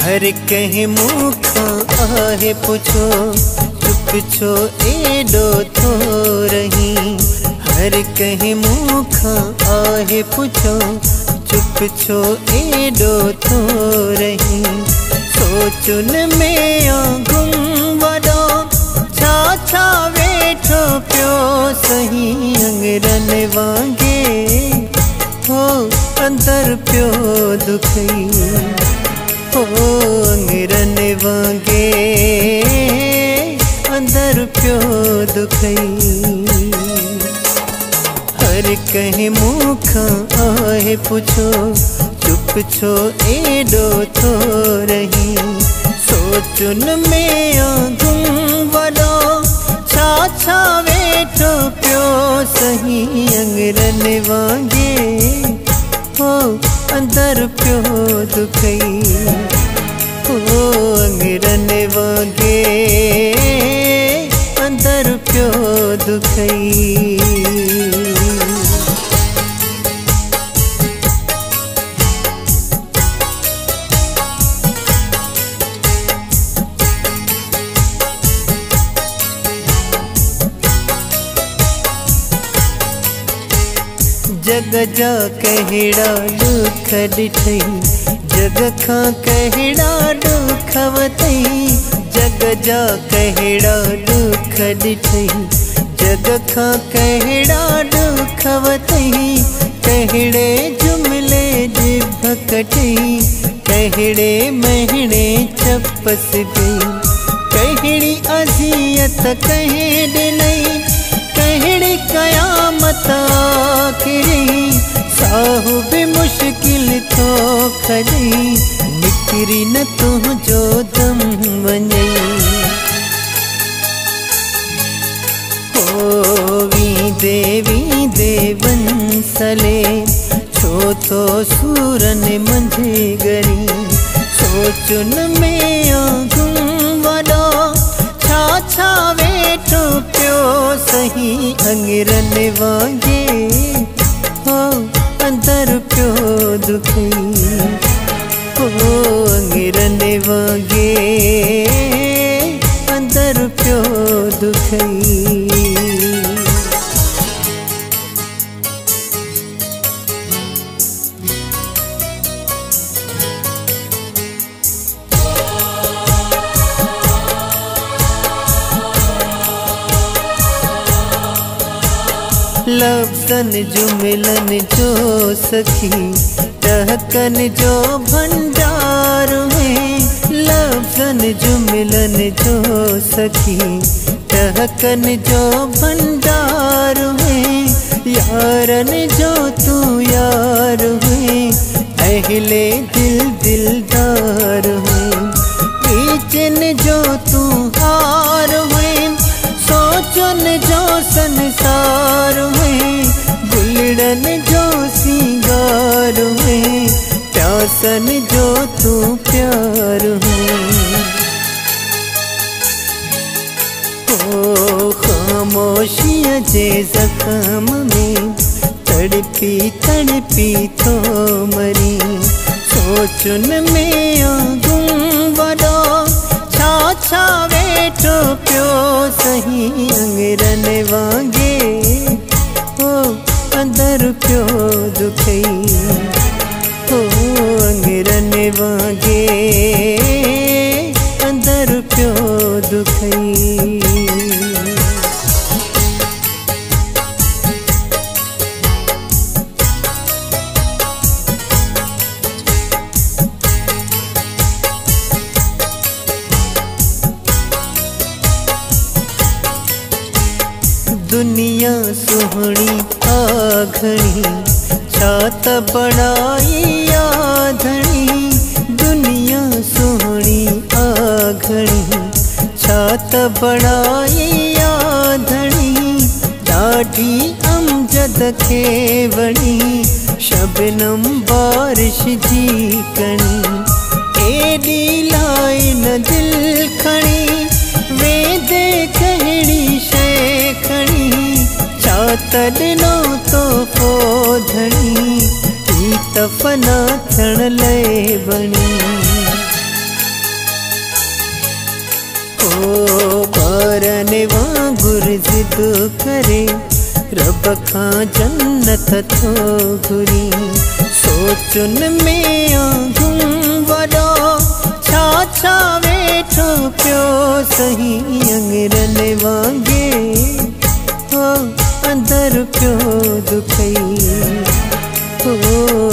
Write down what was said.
हर कहीं मुखा आहे पुछो चुप छो एडो थो रही। हर कहीं मुखा आहे पुछो चुप छो एडो थो रही। सोचुन में गुम वडो छा छा वेठो पियो सही। अंगरन वांगे हो अंदर पियो दुखई हो। अंगरन वांगे अंदर पियो दुखई। हर कहीं मुखा आहे पुछो चुप छो एडो थो रही। सोचुन में गुम वडो छा छा वेठो पियो सही। अंगरन वांगे हो अंदर पियो दुखई हो। अंगरन वांगे अंदर पियो दुखई। जग जा कहिड़ा दुख ॾिठई जग खां कहिड़ा दुख वतई। जग जा कहिड़ा दुख ॾिठई जग खां कहिड़ा दुख वतई। कहिड़े जुमिले जिभ कटई कहिड़े महीने चपस गई। कहिड़ी अज़ियत कहीं ॾिनई कहिड़ी क़यामत आखिरी। साहु भी मुश्किल थो खड़ी निकिरी न तुंहिंजो दम वञई। ओ वींदे वंसले छो तो सूरन मंझि गरी। सोचुन में गुम वडो छा छा वेठो पियो सही। अंगरन वांगे हो अंदर पियो दुखई हो। अंगरन वांगे अंदर पियो दुखई। लफ्ज़न जुमिलन जो सखी टहकन जो भंडार है। लफ्ज़न जुमिलन जो सखी टहकन जो भंडार है। यारन जो तू यार है अहले दिल दिलदार है। बीचन जो तू हार है सोचन जो संसार है। गुलड़न जो सिंगार है प्यासन जो तू प्यार है। ओ खामोशिया जे जख्म में तड़पी तड़पी तो मरी। सोचुन में गुम वडो छा छा वेठो पियो सही। अंगरन वांगे हो अंदर पियो दुखई हो। अंगरन वांगे अंदर पियो दुखई। दुनिया सुहणी आघणी छा त बड़ाई आधणी। दुनिया सुहणी आघणी छा त बड़ाई आधणी। ॾाढी अमजद खे वणी शबनम बारिश जी कणी। एडी लाइन दिल खणी वेंदे कहिड़ी शइ खणी। छा त ॾिनो तो पोधणी ही त फना थियण लाइ बणी। ओ बारने वांगुर जिद करे रब खां जन्नत थो घुरी सोचुन में आंगुम वडो छा छा वेठो पियो सही अंगरन वांगे ओ अंदर पियो दुखई ओ